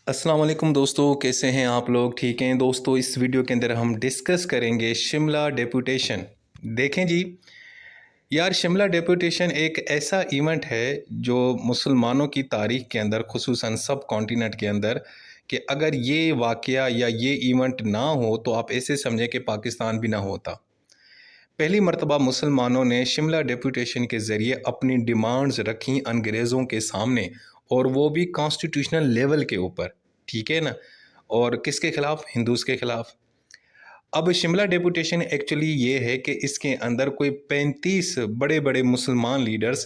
अस्सलाम वालेकुम दोस्तों, कैसे हैं आप लोग? ठीक हैं दोस्तों। इस वीडियो के अंदर हम डिस्कस करेंगे शिमला डेपुटेशन। देखें जी, यार शिमला डेपुटेशन एक ऐसा इवेंट है जो मुसलमानों की तारीख के अंदर, खुसूसन सब कॉन्टिनेंट के अंदर, कि अगर ये वाक़या या ये इवेंट ना हो तो आप ऐसे समझें कि पाकिस्तान भी ना होता। पहली मर्तबा मुसलमानों ने शिमला डेपुटेशन के ज़रिए अपनी डिमांड्स रखी अंग्रेज़ों के सामने, और वो भी कॉन्स्टिट्यूशनल लेवल के ऊपर। ठीक है ना? और किसके खिलाफ? हिंदूज़ के खिलाफ। अब शिमला डेपुटेशन एक्चुअली ये है कि इसके अंदर कोई 35 बड़े बड़े मुसलमान लीडर्स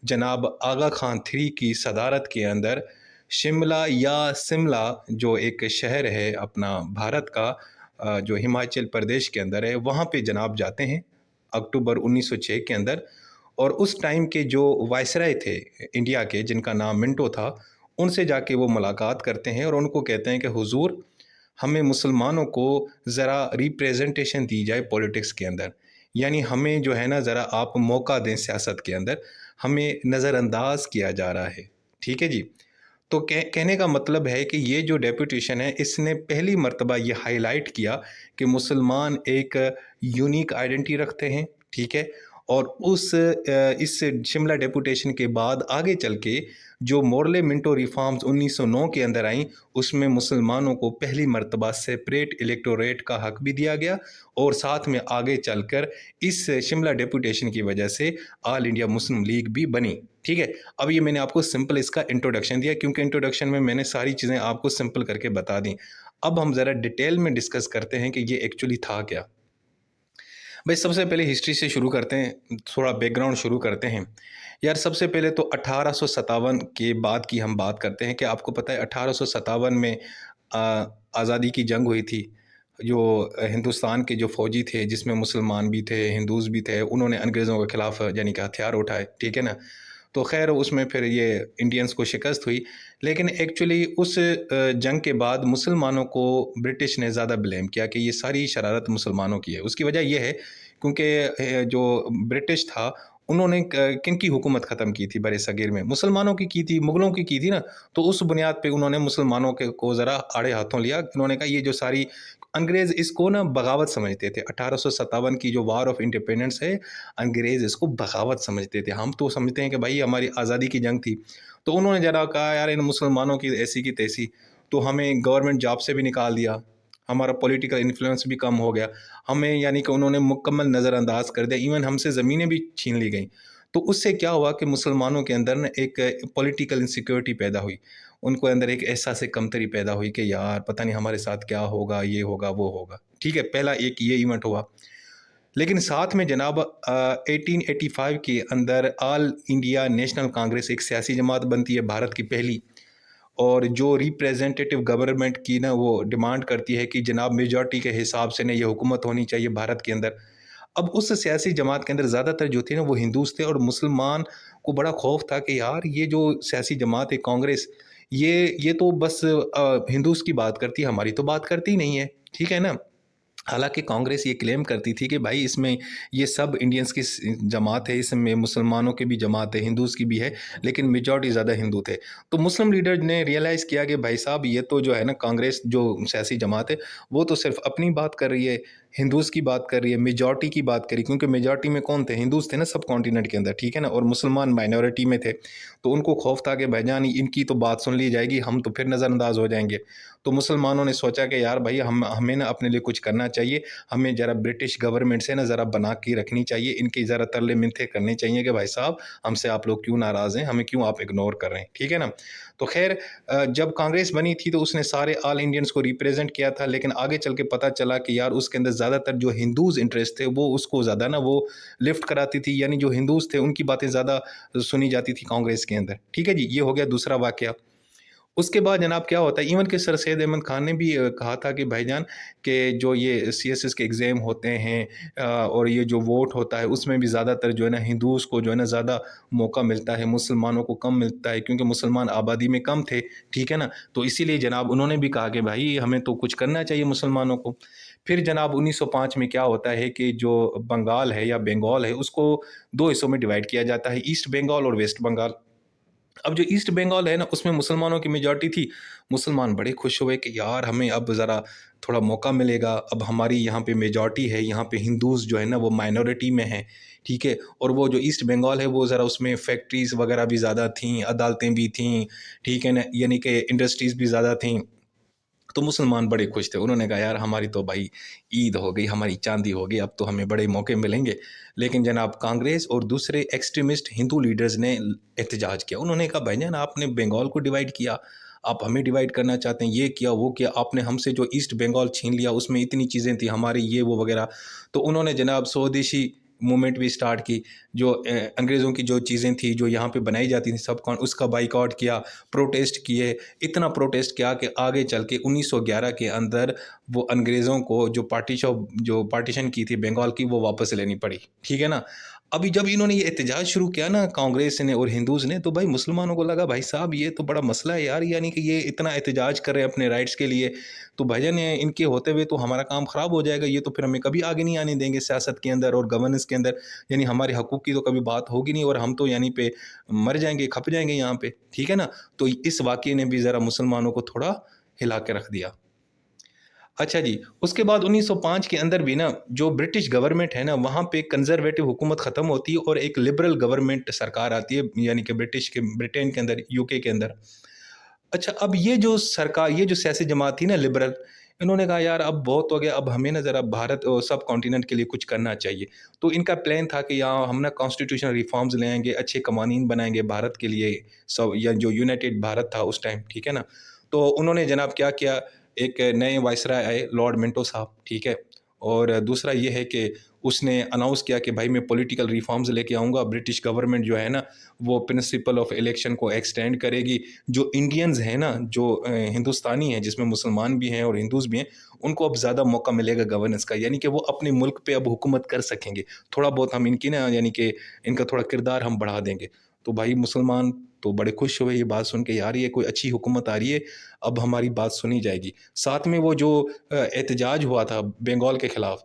जनाब आगा खान थ्री की सदारत के अंदर शिमला या शिमला, जो एक शहर है अपना भारत का, जो हिमाचल प्रदेश के अंदर है, वहाँ पे जनाब जाते हैं अक्टूबर 1906 के अंदर। और उस टाइम के जो वायसराय थे इंडिया के, जिनका नाम मिंटो था, उनसे जाके वो मुलाकात करते हैं और उनको कहते हैं कि हुजूर, हमें मुसलमानों को ज़रा रिप्रेजेंटेशन दी जाए पॉलिटिक्स के अंदर, यानी हमें जो है ना ज़रा आप मौका दें सियासत के अंदर, हमें नज़रअंदाज किया जा रहा है। ठीक है जी। तो कहने का मतलब है कि ये जो डेपुटेशन है, इसने पहली मर्तबा ये हाईलाइट किया कि मुसलमान एक यूनिक आइडेंटिटी रखते हैं। ठीक है। और इस शिमला डेपुटेशन के बाद आगे चल के जो मोरले मिंटो रिफॉर्म्स 1909 के अंदर आई, उसमें मुसलमानों को पहली मर्तबा सेपरेट इलेक्टोरेट का हक भी दिया गया। और साथ में आगे चलकर इस शिमला डेपुटेशन की वजह से ऑल इंडिया मुस्लिम लीग भी बनी। ठीक है। अब ये मैंने आपको सिंपल इसका इंट्रोडक्शन दिया, क्योंकि इंट्रोडक्शन में मैंने सारी चीज़ें आपको सिंपल करके बता दी। अब हम ज़रा डिटेल में डिस्कस करते हैं कि ये एक्चुअली था क्या। भाई सबसे पहले हिस्ट्री से शुरू करते हैं, थोड़ा बैकग्राउंड शुरू करते हैं। यार सबसे पहले तो 1857 के बाद की हम बात करते हैं कि आपको पता है 1857 में आज़ादी की जंग हुई थी। जो हिंदुस्तान के जो फ़ौजी थे, जिसमें मुसलमान भी थे, हिंदूज़ भी थे, उन्होंने अंग्रेज़ों के ख़िलाफ़ यानी कि हथियार उठाए। ठीक है ना? तो ख़ैर उसमें फिर ये इंडियंस को शिकस्त हुई। लेकिन एक्चुअली उस जंग के बाद मुसलमानों को ब्रिटिश ने ज़्यादा ब्लेम किया कि ये सारी शरारत मुसलमानों की है। उसकी वजह ये है क्योंकि जो ब्रिटिश था, उन्होंने किन की हुकूमत ख़त्म की थी बरे-सग़ीर में? मुसलमानों की थी, मुग़लों की थी ना। तो उस बुनियाद पे उन्होंने मुसलमानों के को ज़रा आड़े हाथों लिया। उन्होंने कहा ये जो सारी अंग्रेज़ इसको ना बगावत समझते थे। 1857 की जो वॉर ऑफ इंडिपेंडेंस है, अंग्रेज़ इसको बगावत समझते थे। हम तो समझते हैं कि भाई हमारी आज़ादी की जंग थी। तो उन्होंने ज़रा कहा यार इन मुसलमानों की ऐसी की तैसी, तो हमें गवर्नमेंट जॉब से भी निकाल दिया, हमारा पॉलिटिकल इन्फ्लुएंस भी कम हो गया, हमें यानी कि उन्होंने मुकम्मल नज़रअंदाज कर दिया, इवन हमसे ज़मीनें भी छीन ली गई। तो उससे क्या हुआ कि मुसलमानों के अंदर ना एक पॉलिटिकल इनसिक्योरिटी पैदा हुई। उनको अंदर एक एहसास कमतरी पैदा हुई कि यार पता नहीं हमारे साथ क्या होगा, ये होगा, वो होगा। ठीक है, पहला एक ये इवेंट हुआ। लेकिन साथ में जनाब 1885 के अंदर ऑल इंडिया नेशनल कांग्रेस एक सियासी जमात बनती है, भारत की पहली। और जो रिप्रेजेंटेटिव गवर्नमेंट की ना वो डिमांड करती है कि जनाब मेजॉरिटी के हिसाब से ना ये हुकूमत होनी चाहिए भारत के अंदर। अब उस सियासी जमात के अंदर ज़्यादातर जो थे ना वो हिंदूज़ थे, और मुसलमान को बड़ा खौफ था कि यार ये जो सियासी जमात है कांग्रेस, ये तो बस हिंदूज़ की बात करती है, हमारी तो बात करती ही नहीं है। ठीक है ना? हालांकि कांग्रेस ये क्लेम करती थी कि भाई इसमें ये सब इंडियंस की जमात है, इसमें मुसलमानों की भी जमात है, हिंदूज़ की भी है, लेकिन मेजॉरिटी ज़्यादा हिंदू थे। तो मुस्लिम लीडर ने रियलाइज़ किया कि भाई साहब ये तो जो है ना कांग्रेस जो सियासी जमात है, वो तो सिर्फ अपनी बात कर रही है, हिंदूज़ की बात कर रही है, मेजॉरिटी की बात करी, क्योंकि मेजॉरिटी में कौन थे? हिंदूज़ थे ना सब कॉन्टिनेंट के अंदर। ठीक है ना? और मुसलमान माइनॉरिटी में थे। तो उनको खौफ था कि भाईजान इनकी तो बात सुन ली जाएगी, हम तो फिर नज़रअंदाज हो जाएंगे। तो मुसलमानों ने सोचा कि यार भाई हमें ना अपने लिए कुछ करना चाहिए, हमें ज़रा ब्रिटिश गवर्नमेंट से ना ज़रा बना के रखनी चाहिए, इनकी ज़रा तरले मिन्नतें करनी चाहिए कि भाई साहब हमसे आप लोग क्यों नाराज़ हैं, हमें क्यों आप इग्नोर कर रहे हैं। ठीक है ना? तो खैर जब कांग्रेस बनी थी तो उसने सारे ऑल इंडियंस को रिप्रेजेंट किया था, लेकिन आगे चल के पता चला कि यार उसके अंदर ज़्यादातर जो हिंदूज़ इंटरेस्ट थे वो उसको ज़्यादा ना वो लिफ्ट कराती थी, यानी जो हिंदूज़ थे उनकी बातें ज़्यादा सुनी जाती थी कांग्रेस के अंदर। ठीक है जी, ये हो गया दूसरा वाक़या। उसके बाद जनाब क्या होता है, इवन कि सर सैयद अहमद ख़ान ने भी कहा था कि भाईजान कि जो ये सीएसएस के एग्ज़ाम होते हैं और ये जो वोट होता है उसमें भी ज़्यादातर जो है ना हिंदूज़ को जो है ना ज़्यादा मौका मिलता है, मुसलमानों को कम मिलता है, क्योंकि मुसलमान आबादी में कम थे। ठीक है ना? तो इसीलिए जनाब उन्होंने भी कहा कि भाई हमें तो कुछ करना चाहिए मुसलमानों को। फिर जनाब 1905 में क्या होता है कि जो बंगाल है या बंगाल है उसको 2 हिस्सों में डिवाइड किया जाता है, ईस्ट बंगाल और वेस्ट बंगाल। अब जो ईस्ट बंगाल है ना, उसमें मुसलमानों की मेजॉरिटी थी। मुसलमान बड़े खुश हुए कि यार हमें अब ज़रा थोड़ा मौका मिलेगा, अब हमारी यहाँ पे मेजॉरिटी है, यहाँ पे हिंदूज़ जो है ना वो माइनॉरिटी में हैं, ठीक है। और वो जो ईस्ट बंगाल है वो ज़रा उसमें फैक्ट्रीज़ वगैरह भी ज़्यादा थीं, अदालतें भी थीं, ठीक है ना, यानी कि इंडस्ट्रीज़ भी ज़्यादा थीं। तो मुसलमान बड़े खुश थे। उन्होंने कहा यार हमारी तो भाई ईद हो गई, हमारी चांदी हो गई, अब तो हमें बड़े मौके मिलेंगे। लेकिन जनाब कांग्रेस और दूसरे एक्सट्रीमिस्ट हिंदू लीडर्स ने एहतजाज किया। उन्होंने कहा भाईजान आपने बंगाल को डिवाइड किया, आप हमें डिवाइड करना चाहते हैं, ये किया वो किया, आपने हमसे जो ईस्ट बंगाल छीन लिया उसमें इतनी चीज़ें थी हमारी ये वो वगैरह। तो उन्होंने जनाब स्वदेशी मूवमेंट भी स्टार्ट की। जो अंग्रेज़ों की जो चीज़ें थी जो यहाँ पे बनाई जाती थी सब कौन उसका बाइकआउट किया, प्रोटेस्ट किए। इतना प्रोटेस्ट किया कि आगे चल के 1911 के अंदर वो अंग्रेज़ों को जो पार्टीशन की थी बंगाल की वो वापस लेनी पड़ी, ठीक है ना। अभी जब इन्होंने ये एहतजाज शुरू किया ना कांग्रेस ने और हिंदूज़ ने, तो भाई मुसलमानों को लगा भाई साहब ये तो बड़ा मसला है यार, यानी कि ये इतना एहतजाज कर रहे हैं अपने राइट्स के लिए, तो भाईजान इनके होते हुए तो हमारा काम ख़राब हो जाएगा, ये तो फिर हमें कभी आगे नहीं आने देंगे सियासत के अंदर और गवर्नेंस के अंदर, यानी हमारे हकूक़ की तो कभी बात होगी नहीं और हम तो यानी पे मर जाएंगे, खप जाएंगे यहाँ पे, ठीक है ना। तो इस वाक़ये ने भी ज़रा मुसलमानों को थोड़ा हिला के रख दिया। अच्छा जी, उसके बाद 1905 के अंदर भी ना जो ब्रिटिश गवर्नमेंट है ना, वहाँ पे कंज़र्वेटिव हुकूमत ख़त्म होती है और एक लिबरल गवर्नमेंट सरकार आती है, यानी कि ब्रिटेन के अंदर, यूके के अंदर। अच्छा, अब ये जो सरकार, ये जो सियासी जमात थी ना लिबरल, इन्होंने कहा यार अब बहुत हो गया, अब हमें ना ज़रा भारत और सब कॉन्टिनेंट के लिए कुछ करना चाहिए। तो इनका प्लान था कि यहाँ हम ना कॉन्स्टिट्यूशनल रिफॉर्म्स ले आएँगे, अच्छे कवानीन बनाएँगे भारत के लिए, सब या जो यूनाइटेड भारत था उस टाइम, ठीक है ना। तो उन्होंने जनाब क्या किया, एक नए वाइसराय आए लॉर्ड मिंटो साहब, ठीक है। और दूसरा ये है कि उसने अनाउंस किया कि भाई मैं पॉलिटिकल रिफॉर्म्स लेके आऊँगा, ब्रिटिश गवर्नमेंट जो है ना वो प्रिंसिपल ऑफ इलेक्शन को एक्सटेंड करेगी। जो इंडियंस हैं ना, जो हिंदुस्तानी हैं जिसमें मुसलमान भी हैं और हिंदूज़ भी हैं, उनको अब ज़्यादा मौका मिलेगा गवर्नेंस का, यानी कि वो अपने मुल्क पे अब हुकूमत कर सकेंगे। थोड़ा बहुत हम इनकी ना यानी कि इनका थोड़ा किरदार हम बढ़ा देंगे। तो भाई मुसलमान तो बड़े खुश हुए ये बात सुन के, यार ये कोई अच्छी हुकूमत आ रही है, अब हमारी बात सुनी जाएगी। साथ में वो जो एहतजाज हुआ था बंगाल के खिलाफ,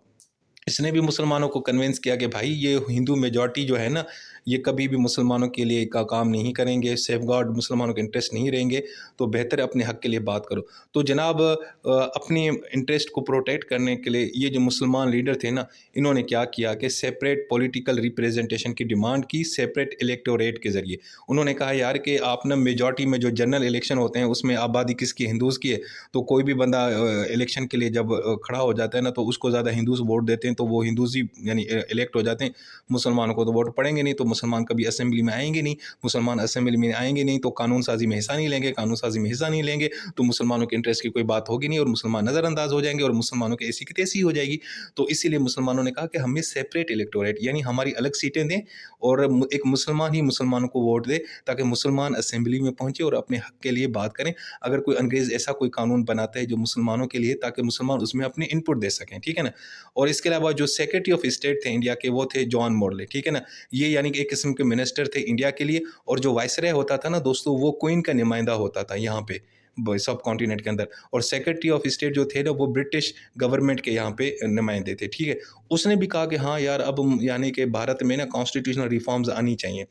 इसने भी मुसलमानों को कन्विंस किया कि भाई ये हिंदू मेजॉरिटी जो है ना, ये कभी भी मुसलमानों के लिए का काम नहीं करेंगे, सेफगार्ड मुसलमानों के इंटरेस्ट नहीं रहेंगे, तो बेहतर है अपने हक़ के लिए बात करो। तो जनाब अपने इंटरेस्ट को प्रोटेक्ट करने के लिए ये जो मुसलमान लीडर थे ना, इन्होंने क्या किया कि सेपरेट पॉलिटिकल रिप्रेजेंटेशन की डिमांड की, सेपरेट इलेक्टोरेट के ज़रिए। उन्होंने कहा यार कि आप ना मेजॉरिटी में जो जनरल इलेक्शन होते हैं उसमें आबादी किसकी, हिंदूज़ की है, तो कोई भी बंदा इलेक्शन के लिए जब खड़ा हो जाता है ना, तो उसको ज़्यादा हिंदूज़ वोट देते हैं, तो वो हिंदूज़ ही यानी इलेक्ट हो जाते हैं। मुसलमानों को तो वोट पड़ेंगे नहीं, तो मुसलमान कभी असेंबली में आएंगे नहीं, मुसलमान असेंबली में आएंगे नहीं तो कानून साजी में हिस्सा नहीं लेंगे, कानून साजी में हिस्सा नहीं लेंगे तो मुसलमानों के इंटरेस्ट की कोई बात होगी नहीं और मुसलमान नज़रअंदाज हो जाएंगे और मुसलमानों की ऐसी की तैसी हो जाएगी। तो इसीलिए मुसलमानों ने कहा कि हमें सेपरेट इलेक्टोरेट, यानी हमारी अलग सीटें दें और एक मुसलमान ही मुसलमानों को वोट दे, ताकि मुसलमान असेंबली में पहुँचे और अपने हक़ के लिए बात करें। अगर कोई अंग्रेज़ ऐसा कोई कानून बनाता है जो मुसलमानों के लिए, ताकि मुसलमान उसमें अपने इनपुट दे सकें, ठीक है ना। और इसके अलावा जो सेक्रेटरी ऑफ स्टेट थे इंडिया के, वो थे जॉन मॉर्ले, ठीक है ना। ये यानी कि एक किस्म के मिनिस्टर थे इंडिया के लिए, और जो वाइसराय होता था ना दोस्तों, वो क्वीन का नुमाइंदा होता था यहाँ पे सब कॉन्टिनेंट के अंदर, और सेक्रेटरी ऑफ स्टेट जो थे ना वो ब्रिटिश गवर्नमेंट के यहाँ पे नुमाइंदे थे, ठीक है। उसने भी कहा कि हाँ यार अब यानी कि भारत में ना कॉन्स्टिट्यूशनल रिफॉर्म्स आनी चाहिए।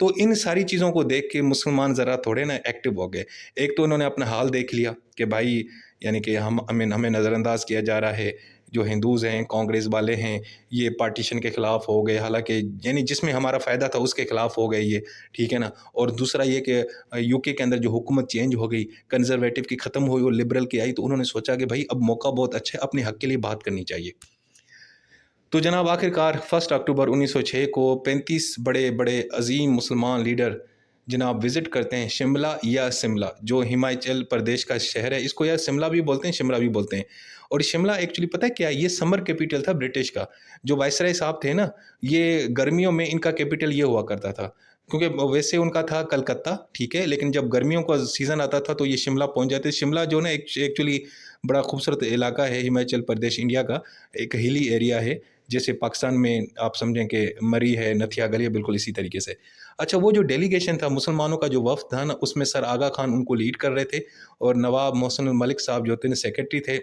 तो इन सारी चीज़ों को देख के मुसलमान ज़रा थोड़े ना एक्टिव हो गए। एक तो उन्होंने अपना हाल देख लिया कि भाई यानी कि हमें हमें नज़रअंदाज किया जा रहा है, जो हिंदूज़ हैं, कांग्रेस वाले हैं, ये पार्टीशन के ख़िलाफ़ हो गए, हालाँकि यानी जिसमें हमारा फ़ायदा था उसके ख़िलाफ़ हो गए ये, ठीक है ना। और दूसरा ये कि यूके के अंदर जो हुकूमत चेंज हो गई, कंज़र्वेटिव की ख़त्म हुई और लिबरल की आई, तो उन्होंने सोचा कि भाई अब मौका बहुत अच्छा है, अपने हक़ के लिए बात करनी चाहिए। तो जनाब आखिरकार 1 अक्टूबर 1906 को 35 बड़े-बड़े अज़ीम मुसलमान लीडर जनाब विज़िट करते हैं शिमला, जो हिमाचल प्रदेश का शहर है। इसको यार शिमला भी बोलते हैं, शिमला भी बोलते हैं। और शिमला एक्चुअली पता है क्या है? ये समर कैपिटल था ब्रिटिश का। जो वाइसराय साहब थे ना, ये गर्मियों में इनका कैपिटल ये हुआ करता था। क्योंकि वैसे उनका था कलकत्ता, ठीक है? लेकिन जब गर्मियों का सीज़न आता था तो ये शिमला पहुँच जाते। शिमला जो ना एक्चुअली बड़ा खूबसूरत इलाका है हिमाचल प्रदेश इंडिया का, एक हिली एरिया है। जैसे पाकिस्तान में आप समझें कि मरी है, नथिया गली है, बिल्कुल इसी तरीके से। अच्छा, वो जो डेलीगेशन था, मुसलमानों का जो वफ़द था ना, उसमें सर आगा खान उनको लीड कर रहे थे और नवाब मोहसिन मलिक साहब जो थे सेक्रेटरी थे,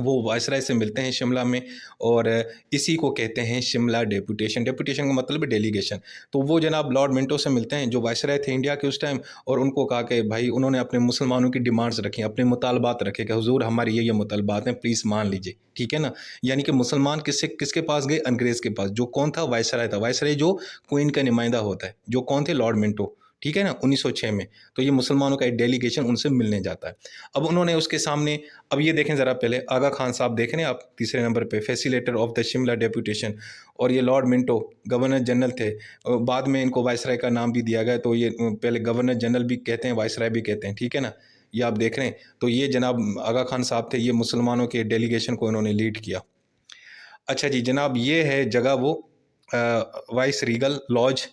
वो वायसराय से मिलते हैं शिमला में, और इसी को कहते हैं शिमला डेपुटेशन। डेपुटेशन का मतलब है डेलीगेशन। तो वो जनाब लॉर्ड मिंटो से मिलते हैं जो वायसराय थे इंडिया के उस टाइम, और उनको कहा कि भाई उन्होंने अपने मुसलमानों की डिमांड्स रखी, अपने मुतालबात रखे कि हुजूर हमारी ये मुतालबात हैं, प्लीज़ मान लीजिए, ठीक है ना। यानी कि मुसलमान किसके पास गए? अंग्रेज़ के पास। जो कौन था? वायसराय था। वायसराय जो क्वीन का नुमाइंदा होता है, जो कौन थे? लॉर्ड मिंटो, ठीक है ना, 1906 में। तो ये मुसलमानों का एक डेलीगेशन उनसे मिलने जाता है। अब उन्होंने उसके सामने, अब ये देखें ज़रा, पहले आगा खान साहब देख रहे हैं आप तीसरे नंबर पे, facilitator of the Shimla deputation, और ये लॉर्ड मिंटो गवर्नर जनरल थे। बाद में इनको वायसराय का नाम भी दिया गया, तो ये पहले गवर्नर जनरल भी कहते हैं, वायसराय भी कहते हैं, ठीक है ना। ये आप देख रहे हैं। तो ये जनाब आगा खान साहब थे, ये मुसलमानों के डेलीगेशन को इन्होंने लीड किया। अच्छा जी जनाब, ये है जगह वो वाइस रीगल लॉज,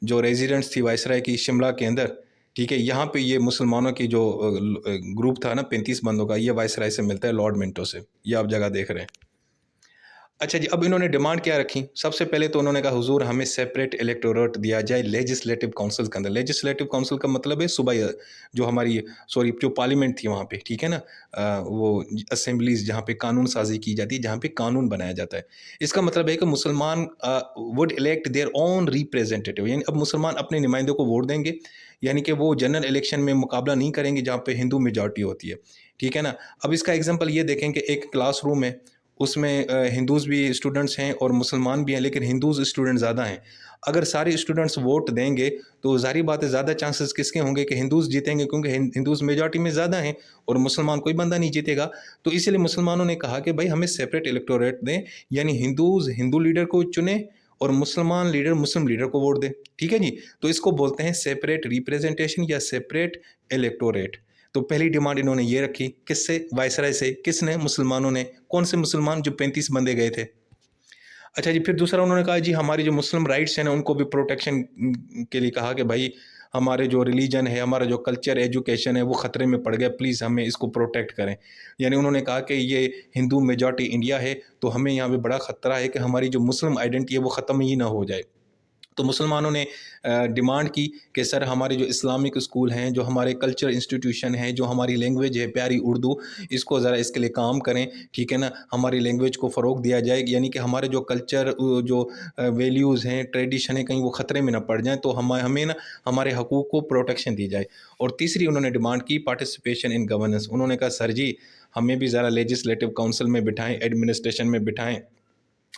जो रेजिडेंट्स थी वायसराय की शिमला के अंदर, ठीक है। यहाँ पे ये मुसलमानों की जो ग्रुप था ना 35 बंदों का, ये वायसराय से मिलता है लॉर्ड मिंटो से। ये आप जगह देख रहे हैं। अच्छा जी, अब इन्होंने डिमांड क्या रखी? सबसे पहले तो उन्होंने कहा हुजूर हमें सेपरेट इलेक्टोरेट दिया जाए लेजिस्लेटिव काउंसिल के अंदर। लेजिस्लेटिव काउंसिल का मतलब है सूबाई, जो हमारी सॉरी जो पार्लियामेंट थी वहाँ पे, ठीक है ना, वो असेंबलीज जहाँ पे कानून साजी की जाती है, जहाँ पे कानून बनाया जाता है। इसका मतलब है कि मुसलमान would elect their own representative, यानी अब मुसलमान अपने नुमाइंदों को वोट देंगे, यानी कि वो जनरल इलेक्शन में मुकाबला नहीं करेंगे जहाँ पे हिंदू मेजॉरिटी होती है, ठीक है ना। अब इसका एग्जाम्पल ये देखें कि एक क्लास रूम है, उसमें हिंदूज़ भी स्टूडेंट्स हैं और मुसलमान भी हैं, लेकिन हिंदूज़ स्टूडेंट ज़्यादा हैं। अगर सारे स्टूडेंट्स वोट देंगे तो ज़ाहिर बात है ज़्यादा चांसेस किसके होंगे कि हिंदूज़ जीतेंगे, क्योंकि हिंदूज़ मेजॉरिटी में ज़्यादा हैं और मुसलमान कोई बंदा नहीं जीतेगा। तो इसीलिए मुसलमानों ने कहा कि भाई हमें सेपरेट इलेक्टोरेट दें, यानी हिंदूज़ हिंदू लीडर को चुने और मुसलमान लीडर मुस्लिम लीडर को वोट दें, ठीक है जी। तो इसको बोलते हैं सेपरेट रिप्रेजेंटेशन या सेपरेट इलेक्टोरेट। तो पहली डिमांड इन्होंने ये रखी, किससे? वायसराय से। किसने? मुसलमानों ने। कौन से मुसलमान? जो 35 बंदे गए थे। अच्छा जी, फिर दूसरा उन्होंने कहा जी हमारी जो मुस्लिम राइट्स हैं ना, उनको भी प्रोटेक्शन के लिए कहा कि भाई हमारे जो रिलीजन है, हमारा जो कल्चर, एजुकेशन है, वो ख़तरे में पड़ गया, प्लीज़ हमें इसको प्रोटेक्ट करें। यानी उन्होंने कहा कि ये हिंदू मेजॉरिटी इंडिया है, तो हमें यहाँ पे बड़ा ख़तरा है कि हमारी जो मुस्लिम आइडेंटिटी है वो ख़त्म ही ना हो जाए। तो मुसलमानों ने डिमांड की कि सर हमारे जो इस्लामिक स्कूल हैं, जो हमारे कल्चर इंस्टीट्यूशन हैं, जो हमारी लैंग्वेज है प्यारी उर्दू, इसको ज़रा इसके लिए काम करें, ठीक है ना। हमारी लैंग्वेज को फ़रोग़ दिया जाए, यानी कि हमारे जो कल्चर जो वैल्यूज़ हैं, ट्रेडिशन है, कहीं वो ख़तरे में ना पड़ जाएँ, तो हमें ना हमारे हकूक़ को प्रोटेक्शन दी जाए। और तीसरी उन्होंने डिमांड की पार्टिसिपेशन इन गवर्नेंस। उन्होंने कहा सर जी हमें भी ज़रा लेजिस्लेटिव काउंसिल में बिठाएँ, एडमिनिस्ट्रेशन में बिठाएँ,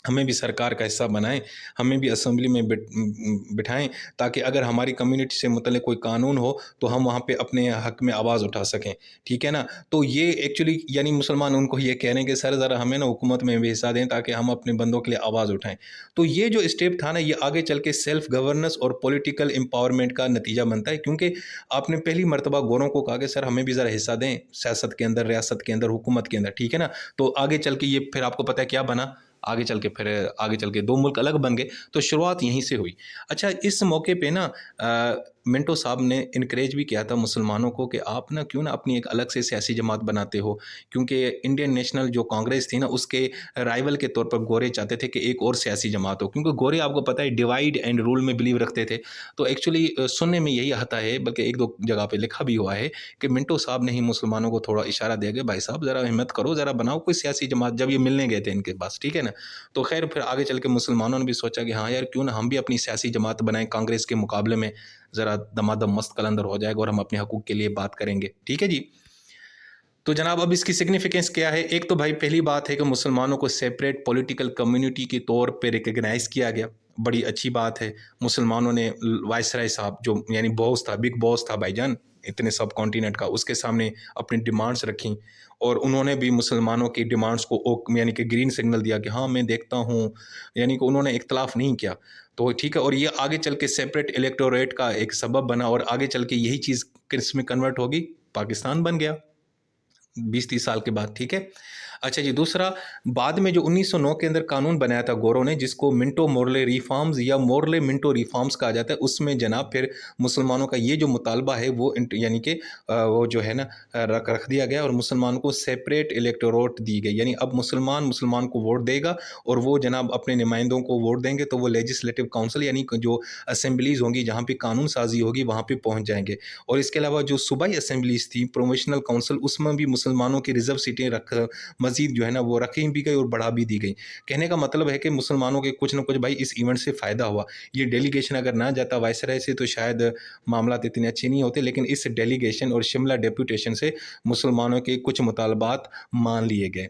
हमें भी सरकार का हिस्सा बनाएँ, हमें भी असेंबली में बिठाएँ, ताकि अगर हमारी कम्युनिटी से मुतल्लिक़ कोई कानून हो तो हम वहाँ पे अपने हक़ में आवाज़ उठा सकें, ठीक है ना। तो ये एक्चुअली यानी मुसलमान उनको ये कह रहे हैं कि सर ज़रा हमें ना हुकूमत में भी हिस्सा दें, ताकि हम अपने बंदों के लिए आवाज़ उठाएँ। तो ये जो स्टेप था ना, ये आगे चल के सेल्फ गवर्नेंस और पॉलिटिकल एम्पावरमेंट का नतीजा बनता है, क्योंकि आपने पहली मर्तबा गोरों को कहा कि सर हमें भी ज़रा हिस्सा दें सियासत के अंदर, रियासत के अंदर, हुकूमत के अंदर, ठीक है ना। तो आगे चल के ये फिर आपको पता है क्या बना, आगे चल के 2 मुल्क अलग बन गए। तो शुरुआत यहीं से हुई। अच्छा, इस मौके पे ना मिंटो साहब ने इनकरेज भी किया था मुसलमानों को कि आप ना क्यों ना अपनी एक अलग से सियासी जमात बनाते हो, क्योंकि इंडियन नेशनल जो कांग्रेस थी ना, उसके राइवल के तौर पर गोरे चाहते थे कि एक और सियासी जमात हो, क्योंकि गोरे आपको पता है डिवाइड एंड रूल में बिलीव रखते थे। तो एक्चुअली सुनने में यही आता है, बल्कि 1-2 जगह पे लिखा भी हुआ है कि मिंटो साहब ने ही मुसलमानों को थोड़ा इशारा दिया कि भाई साहब ज़रा हिम्मत करो, ज़रा बनाओ कोई सियासी जमात, जब ये मिलने गए थे इनके पास, ठीक है ना। तो खैर फिर आगे चल के मुसलमानों ने भी सोचा कि हाँ यार, क्यों ना हम भी अपनी सियासी जमात बनाएं, कांग्रेस के मुकाबले में ज़रा दमादम मस्त कलंदर हो जाएगा और हम अपने हकूक़ के लिए बात करेंगे, ठीक है जी। तो जनाब अब इसकी सिग्निफिकेंस क्या है? एक तो भाई पहली बात है कि मुसलमानों को सेपरेट पॉलिटिकल कम्युनिटी के तौर पे रिकग्नाइज़ किया गया, बड़ी अच्छी बात है। मुसलमानों ने वायसराय साहब जो यानी बॉस था, बिग बॉस था भाईजान इतने सब कॉन्टिनेंट का, उसके सामने अपनी डिमांड्स रखी, और उन्होंने भी मुसलमानों की डिमांड्स को यानी कि ग्रीन सिग्नल दिया कि हाँ मैं देखता हूँ, यानी कि उन्होंने इख्तलाफ नहीं किया। तो ठीक है, और ये आगे चल के सेपरेट इलेक्टोरेट का एक सबब बना, और आगे चल के यही चीज़ किस में कन्वर्ट होगी? पाकिस्तान बन गया 20-30 साल के बाद, ठीक है। अच्छा जी, दूसरा, बाद में जो 1909 के अंदर कानून बनाया था गोरों ने, जिसको मिंटो मोर्ले रिफॉर्म्स या मोर्ले मिंटो रिफॉर्म्स कहा जाता है, उसमें जनाब फिर मुसलमानों का ये जो मुतालबा है वो यानी कि वो जो है ना रख दिया गया, और मुसलमानों को सेपरेट इलेक्टोरेट दी गई। यानी अब मुसलमान को वोट देगा, और वो जनाब अपने नुमाइंदों को वोट देंगे, तो वो लेजिस्लेटिव काउंसिल यानी जो असेंबलीज़ होंगी जहाँ पे कानून साजी होगी वहाँ पे पहुँच जाएंगे। और इसके अलावा जो सूबाई असेंबलीज़ थी, प्रोविंशनल काउंसिल, उसमें भी मुसलमानों की रिजर्व सीटें मज़ीद जो है ना वो रखी भी गई और बढ़ा भी दी गई। कहने का मतलब है कि मुसलमानों के कुछ ना कुछ भाई इस इवेंट से फ़ायदा हुआ। ये डेलीगेशन अगर ना जाता वायसराय से तो शायद मामलात इतने अच्छे नहीं होते, लेकिन इस डेलीगेशन और शिमला डेपुटेशन से मुसलमानों के कुछ मुतालबात मान लिए गए।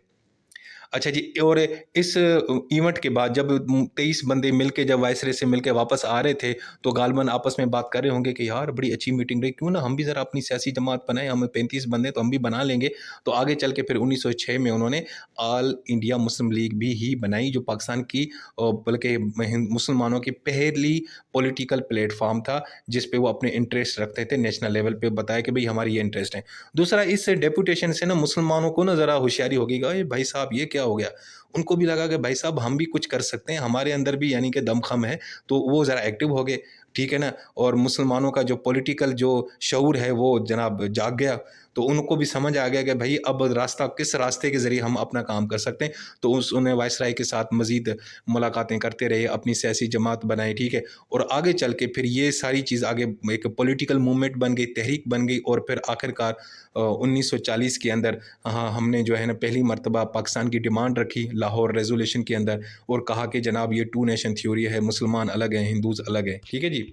अच्छा जी, और इस इवेंट के बाद जब 23 बंदे मिलके जब वायसराय से मिलके वापस आ रहे थे, तो गालिबन आपस में बात कर रहे होंगे कि यार बड़ी अच्छी मीटिंग रही, क्यों ना हम भी ज़रा अपनी सियासी जमात बनाएं, हम 35 बंदे तो हम भी बना लेंगे। तो आगे चल के फिर 1906 में उन्होंने ऑल इंडिया मुस्लिम लीग भी ही बनाई, जो पाकिस्तान की बल्कि मुसलमानों की पहली पॉलिटिकल प्लेटफॉर्म था, जिस पे वो अपने इंटरेस्ट रखते थे नेशनल लेवल पे, बताया कि भाई हमारी ये इंटरेस्ट है। दूसरा, इस डेपुटेशन से ना मुसलमानों को ना ज़रा होशियारी होगी, अरे भाई साहब ये क्या हो गया। उनको भी लगा कि भाई साहब हम भी कुछ कर सकते हैं, हमारे अंदर भी यानी कि दमखम है, तो वो ज़रा एक्टिव हो गए, ठीक है ना। और मुसलमानों का जो पॉलिटिकल जो शऊर है वो जनाब जाग गया, तो उनको भी समझ आ गया कि भाई अब रास्ता किस रास्ते के ज़रिए हम अपना काम कर सकते हैं। तो उन्हें वायसराय के साथ मज़ीद मुलाकातें करते रहे, अपनी सियासी जमात बनाई, ठीक है। और आगे चल के फिर ये सारी चीज़ आगे एक पॉलिटिकल मूवमेंट बन गई, तहरीक बन गई, और फिर आखिरकार 1940 के अंदर हाँ हमने जो है ना पहली मरतबा पाकिस्तान की डिमांड रखी लाहौर रेजोल्यूशन के अंदर, और कहा कि जनाब ये 2 नेशन थ्योरी है, मुसलमान अलग हैं, हिंदूज़ अलग हैं, ठीक है जी।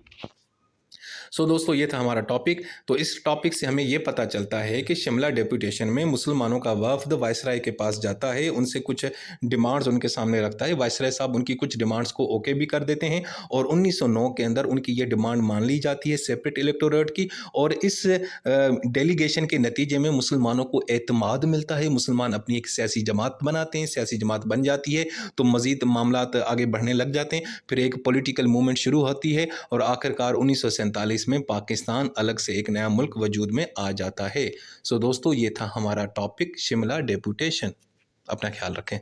दोस्तों ये था हमारा टॉपिक। तो इस टॉपिक से हमें ये पता चलता है कि शिमला डेपुटेशन में मुसलमानों का वफद वायसराय के पास जाता है, उनसे कुछ डिमांड्स उनके सामने रखता है, वायसराय साहब उनकी कुछ डिमांड्स को ओके भी कर देते हैं, और 1909 के अंदर उनकी ये डिमांड मान ली जाती है सेपरेट इलेक्टोरेट की। और इस डेलीगेशन के नतीजे में मुसलमानों को एतमाद मिलता है, मुसलमान अपनी एक सियासी जमात बनाते हैं, सियासी जमात बन जाती है, तो मज़ीद मामलात आगे बढ़ने लग जाते हैं, फिर एक पॉलिटिकल मूवमेंट शुरू होती है, और आखिरकार 1947 में पाकिस्तान अलग से एक नया मुल्क वजूद में आ जाता है। दोस्तों ये था हमारा टॉपिक शिमला डेपुटेशन। अपना ख्याल रखें।